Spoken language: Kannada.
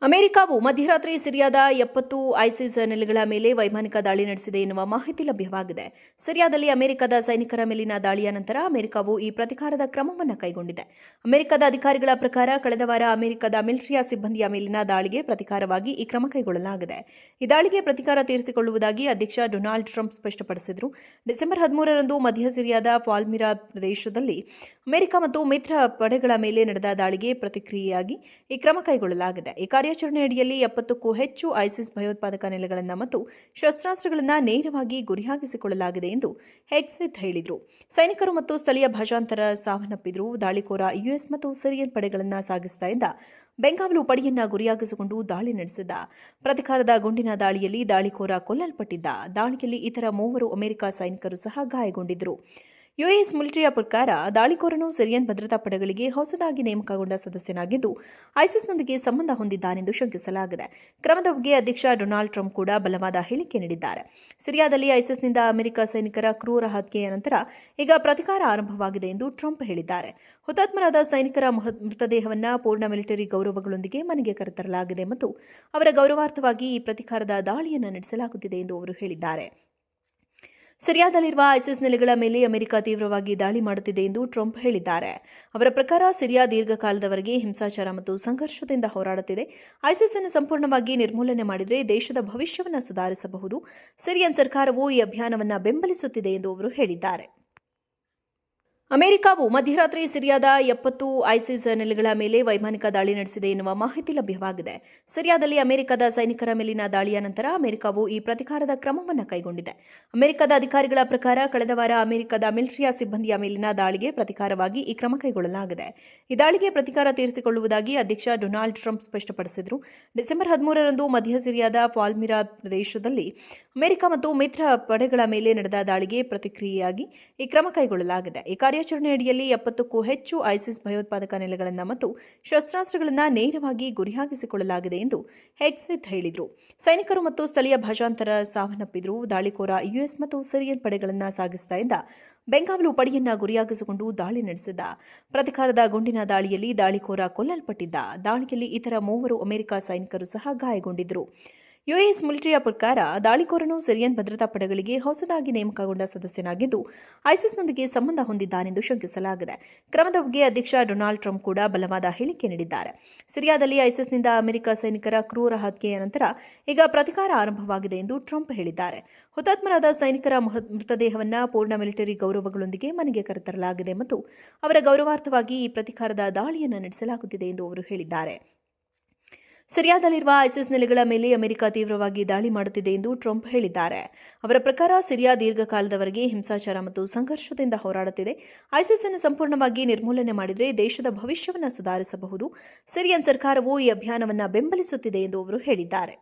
ಅಮೆರಿಕವು ಮಧ್ಯರಾತ್ರಿ ಸಿರಿಯಾದ 70 ಐಸಿಸ್ ನೆಲೆಗಳ ಮೇಲೆ ವೈಮಾನಿಕ ದಾಳಿ ನಡೆಸಿದೆ ಎನ್ನುವ ಮಾಹಿತಿ ಲಭ್ಯವಾಗಿದೆ. ಸಿರಿಯಾದಲ್ಲಿ ಅಮೆರಿಕದ ಸೈನಿಕರ ಮೇಲಿನ ದಾಳಿಯ ನಂತರ ಅಮೆರಿಕವು ಈ ಪ್ರತಿಕಾರದ ಕ್ರಮವನ್ನು ಕೈಗೊಂಡಿದೆ. ಅಮೆರಿಕದ ಅಧಿಕಾರಿಗಳ ಪ್ರಕಾರ ಕಳೆದ ವಾರ ಅಮೆರಿಕದ ಮಿಲಿಟರಿಯ ಸಿಬ್ಬಂದಿಯ ಮೇಲಿನ ದಾಳಿಗೆ ಪ್ರತಿಕಾರವಾಗಿ ಈ ಕ್ರಮ ಕೈಗೊಳ್ಳಲಾಗಿದೆ. ಈ ದಾಳಿಗೆ ಪ್ರತಿಕಾರ ತೀರಿಸಿಕೊಳ್ಳುವುದಾಗಿ ಅಧ್ಯಕ್ಷ ಡೊನಾಲ್ಡ್ ಟ್ರಂಪ್ ಸ್ಪಷ್ಟಪಡಿಸಿದರು. ಡಿಸೆಂಬರ್ 13ರಂದು ಮಧ್ಯ ಸಿರಿಯಾದ ಪಾಲ್ಮಿರಾ ಪ್ರದೇಶದಲ್ಲಿ ಅಮೆರಿಕ ಮತ್ತು ಮಿತ್ರ ಪಡೆಗಳ ಮೇಲೆ ನಡೆದ ದಾಳಿಗೆ ಪ್ರತಿಕ್ರಿಯೆಯಾಗಿ ಈ ಕ್ರಮ ಕೈಗೊಳ್ಳಲಾಗಿದೆ. ಈ ಕಾರ್ಯಾಚರಣೆಯಡಿಯಲ್ಲಿ 70ಕ್ಕೂ ಹೆಚ್ಚು ಐಸಿಸ್ ಭಯೋತ್ಪಾದಕ ನೆಲೆಗಳನ್ನು ಮತ್ತು ಶಸ್ತ್ರಾಸ್ತ್ರಗಳನ್ನು ನೇರವಾಗಿ ಗುರಿಯಾಗಿಸಿಕೊಳ್ಳಲಾಗಿದೆ ಎಂದು ಹೆಗ್ಸೆತ್ ಹೇಳಿದರು. ಸೈನಿಕರು ಮತ್ತು ಸ್ಥಳೀಯ ಭಾಷಾಂತರ ಸಾವನ್ನಪ್ಪಿದ್ರು. ದಾಳಿಕೋರ ಯುಎಸ್ ಮತ್ತು ಸಿರಿಯನ್ ಪಡೆಗಳನ್ನು ಸಾಗಿಸ್ತಾ ಇದ್ದ ಬೆಂಗಾವಲು ಪಡೆಯನ್ನ ಗುರಿಯಾಗಿಸಿಕೊಂಡು ದಾಳಿ ನಡೆಸಿದ್ದ. ಪ್ರತಿಕಾರದ ಗುಂಡಿನ ದಾಳಿಯಲ್ಲಿ ದಾಳಿಕೋರ ಕೊಲ್ಲಲ್ಪಟ್ಟಿದ್ದ. ದಾಳಿಯಲ್ಲಿ ಇತರ 3 ಅಮೆರಿಕ ಸೈನಿಕರು ಸಹ ಗಾಯಗೊಂಡಿದ್ದರು. ಯುಎಸ್ ಮಿಲಿಟರಿಯ ಪ್ರಕಾರ ದಾಳಿಕೋರನು ಸಿರಿಯನ್ ಭದ್ರತಾ ಪಡೆಗಳಿಗೆ ಹೊಸದಾಗಿ ನೇಮಕಗೊಂಡ ಸದಸ್ಯನಾಗಿದ್ದು ಐಸಿಸ್ನೊಂದಿಗೆ ಸಂಬಂಧ ಹೊಂದಿದ್ದಾನೆಂದು ಶಂಕಿಸಲಾಗಿದೆ. ಕ್ರಮದ ಬಗ್ಗೆ ಅಧ್ಯಕ್ಷ ಡೊನಾಲ್ಡ್ ಟ್ರಂಪ್ ಕೂಡ ಬಲವಾದ ಹೇಳಿಕೆ ನೀಡಿದ್ದಾರೆ. ಸಿರಿಯಾದಲ್ಲಿ ಐಸಿಸ್ನಿಂದ ಅಮೆರಿಕ ಸೈನಿಕರ ಕ್ರೂರ ಹತ್ಯೆಯ ನಂತರ ಈಗ ಪ್ರತಿಕಾರ ಆರಂಭವಾಗಿದೆ ಎಂದು ಟ್ರಂಪ್ ಹೇಳಿದ್ದಾರೆ. ಹುತಾತ್ಮರಾದ ಸೈನಿಕರ ಮೃತದೇಹವನ್ನು ಪೂರ್ಣ ಮಿಲಿಟರಿ ಗೌರವಗಳೊಂದಿಗೆ ಮನೆಗೆ ಕರೆತರಲಾಗಿದೆ ಮತ್ತು ಅವರ ಗೌರವಾರ್ಥವಾಗಿ ಈ ಪ್ರತಿಕಾರದ ದಾಳಿಯನ್ನು ನಡೆಸಲಾಗುತ್ತಿದೆ ಎಂದು ಅವರು ಹೇಳಿದ್ದಾರೆ. ಸಿರಿಯಾದಲ್ಲಿರುವ ಐಸಿಸ್ ನೆಲೆಗಳ ಮೇಲೆ ಅಮೆರಿಕ ತೀವ್ರವಾಗಿ ದಾಳಿ ಮಾಡುತ್ತಿದೆ ಎಂದು ಟ್ರಂಪ್ ಹೇಳಿದ್ದಾರೆ. ಅವರ ಪ್ರಕಾರ ಸಿರಿಯಾ ದೀರ್ಘಕಾಲದವರೆಗೆ ಹಿಂಸಾಚಾರ ಮತ್ತು ಸಂಘರ್ಷದಿಂದ ಹೋರಾಡುತ್ತಿದೆ. ಐಸಿಸ್ ಅನ್ನು ಸಂಪೂರ್ಣವಾಗಿ ನಿರ್ಮೂಲನೆ ಮಾಡಿದರೆ ದೇಶದ ಭವಿಷ್ಯವನ್ನು ಸುಧಾರಿಸಬಹುದು. ಸಿರಿಯನ್ ಸರ್ಕಾರವು ಈ ಅಭಿಯಾನವನ್ನು ಬೆಂಬಲಿಸುತ್ತಿದೆ ಎಂದು ಅವರು ಹೇಳಿದ್ದಾರೆ. ಅಮೆರಿಕವು ಮಧ್ಯರಾತ್ರಿ ಸಿರಿಯಾದ 70 ಐಸಿಸ್ ನೆಲೆಗಳ ಮೇಲೆ ವೈಮಾನಿಕ ದಾಳಿ ನಡೆಸಿದೆ ಎನ್ನುವ ಮಾಹಿತಿ ಲಭ್ಯವಾಗಿದೆ. ಸಿರಿಯಾದಲ್ಲಿ ಅಮೆರಿಕದ ಸೈನಿಕರ ಮೇಲಿನ ದಾಳಿಯ ನಂತರ ಅಮೆರಿಕವು ಈ ಪ್ರತಿಕಾರದ ಕ್ರಮವನ್ನು ಕೈಗೊಂಡಿದೆ. ಅಮೆರಿಕದ ಅಧಿಕಾರಿಗಳ ಪ್ರಕಾರ ಕಳೆದ ವಾರ ಅಮೆರಿಕದ ಮಿಲಿಟರಿಯ ಸಿಬ್ಬಂದಿಯ ಮೇಲಿನ ದಾಳಿಗೆ ಪ್ರತಿಕಾರವಾಗಿ ಈ ಕ್ರಮ ಕೈಗೊಳ್ಳಲಾಗಿದೆ. ಈ ದಾಳಿಗೆ ಪ್ರತಿಕಾರ ತೀರಿಸಿಕೊಳ್ಳುವುದಾಗಿ ಅಧ್ಯಕ್ಷ ಡೊನಾಲ್ಡ್ ಟ್ರಂಪ್ ಸ್ಪಷ್ಟಪಡಿಸಿದರು. ಡಿಸೆಂಬರ್ 13ರಂದು ಮಧ್ಯ ಸಿರಿಯಾದ ಪಾಲ್ಮಿರಾ ಪ್ರದೇಶದಲ್ಲಿ ಅಮೆರಿಕ ಮತ್ತು ಮಿತ್ರ ಪಡೆಗಳ ಮೇಲೆ ನಡೆದ ದಾಳಿಗೆ ಪ್ರತಿಕ್ರಿಯೆಯಾಗಿ ಈ ಕ್ರಮ ಕೈಗೊಳ್ಳಲಾಗಿದೆ. ಈ ಕಾರ್ಯಾಚರಣೆಯಡಿಯಲ್ಲಿ 70ಕ್ಕೂ ಹೆಚ್ಚು ಐಸಿಸ್ ಭಯೋತ್ಪಾದಕ ನೆಲೆಗಳನ್ನು ಮತ್ತು ಶಸ್ತ್ರಾಸ್ತ್ರಗಳನ್ನು ನೇರವಾಗಿ ಗುರಿಯಾಗಿಸಿಕೊಳ್ಳಲಾಗಿದೆ ಎಂದು ಹೆಗ್ಸೆತ್ ಹೇಳಿದರು. ಸೈನಿಕರು ಮತ್ತು ಸ್ಥಳೀಯ ಭಾಷಾಂತರ ಸಾವನ್ನಪ್ಪಿದ್ರು. ದಾಳಿಕೋರ ಯುಎಸ್ ಮತ್ತು ಸಿರಿಯನ್ ಪಡೆಗಳನ್ನು ಸಾಗಿಸ್ತಾ ಇದ್ದ ಬೆಂಗಾವಲು ಪಡೆಯನ್ನ ಗುರಿಯಾಗಿಸಿಕೊಂಡು ದಾಳಿ ನಡೆಸಿದ್ದ. ಪ್ರತಿಕಾರದ ಗುಂಡಿನ ದಾಳಿಯಲ್ಲಿ ದಾಳಿಕೋರ ಕೊಲ್ಲಲ್ಪಟ್ಟಿದ್ದ. ದಾಳಿಯಲ್ಲಿ ಇತರ 3 ಅಮೆರಿಕ ಸೈನಿಕರು ಸಹ ಗಾಯಗೊಂಡಿದ್ದರು. ಯುಎಸ್ ಮಿಲಿಟರಿಯ ಪ್ರಕಾರ ದಾಳಿಕೋರನು ಸಿರಿಯನ್ ಭದ್ರತಾ ಪಡೆಗಳಿಗೆ ಹೊಸದಾಗಿ ನೇಮಕಗೊಂಡ ಸದಸ್ಯನಾಗಿದ್ದು ಐಸಿಸ್ನೊಂದಿಗೆ ಸಂಬಂಧ ಹೊಂದಿದ್ದಾನೆಂದು ಶಂಕಿಸಲಾಗಿದೆ. ಕ್ರಮದ ಬಗ್ಗೆ ಅಧ್ಯಕ್ಷ ಡೊನಾಲ್ಡ್ ಟ್ರಂಪ್ ಕೂಡ ಬಲವಾದ ಹೇಳಿಕೆ ನೀಡಿದ್ದಾರೆ. ಸಿರಿಯಾದಲ್ಲಿ ಐಸಿಸ್ನಿಂದ ಅಮೆರಿಕ ಸೈನಿಕರ ಕ್ರೂರ ಹತ್ಯೆಯ ನಂತರ ಈಗ ಪ್ರತಿಕಾರ ಆರಂಭವಾಗಿದೆ ಎಂದು ಟ್ರಂಪ್ ಹೇಳಿದ್ದಾರೆ. ಹುತಾತ್ಮರಾದ ಸೈನಿಕರ ಮೃತದೇಹವನ್ನು ಪೂರ್ಣ ಮಿಲಿಟರಿ ಗೌರವಗಳೊಂದಿಗೆ ಮನೆಗೆ ಕರೆತರಲಾಗಿದೆ ಮತ್ತು ಅವರ ಗೌರವಾರ್ಥವಾಗಿ ಈ ಪ್ರತಿಕಾರದ ದಾಳಿಯನ್ನು ನಡೆಸಲಾಗುತ್ತಿದೆ ಎಂದು ಅವರು ಹೇಳಿದ್ದಾರೆ. ಸಿರಿಯಾದಲ್ಲಿರುವ ಐಸಿಸ್ ನೆಲೆಗಳ ಮೇಲೆ ಅಮೆರಿಕ ತೀವ್ರವಾಗಿ ದಾಳಿ ಮಾಡುತ್ತಿದೆ ಎಂದು ಟ್ರಂಪ್ ಹೇಳಿದ್ದಾರೆ. ಅವರ ಪ್ರಕಾರ ಸಿರಿಯಾ ದೀರ್ಘಕಾಲದವರೆಗೆ ಹಿಂಸಾಚಾರ ಮತ್ತು ಸಂಘರ್ಷದಿಂದ ಹೋರಾಡುತ್ತಿದೆ. ಐಸಿಸ್ ಅನ್ನು ಸಂಪೂರ್ಣವಾಗಿ ನಿರ್ಮೂಲನೆ ಮಾಡಿದರೆ ದೇಶದ ಭವಿಷ್ಯವನ್ನು ಸುಧಾರಿಸಬಹುದು. ಸಿರಿಯನ್ ಸರ್ಕಾರವು ಈ ಅಭಿಯಾನವನ್ನು ಬೆಂಬಲಿಸುತ್ತಿದೆ ಎಂದು ಅವರು ಹೇಳಿದ್ದಾರೆ.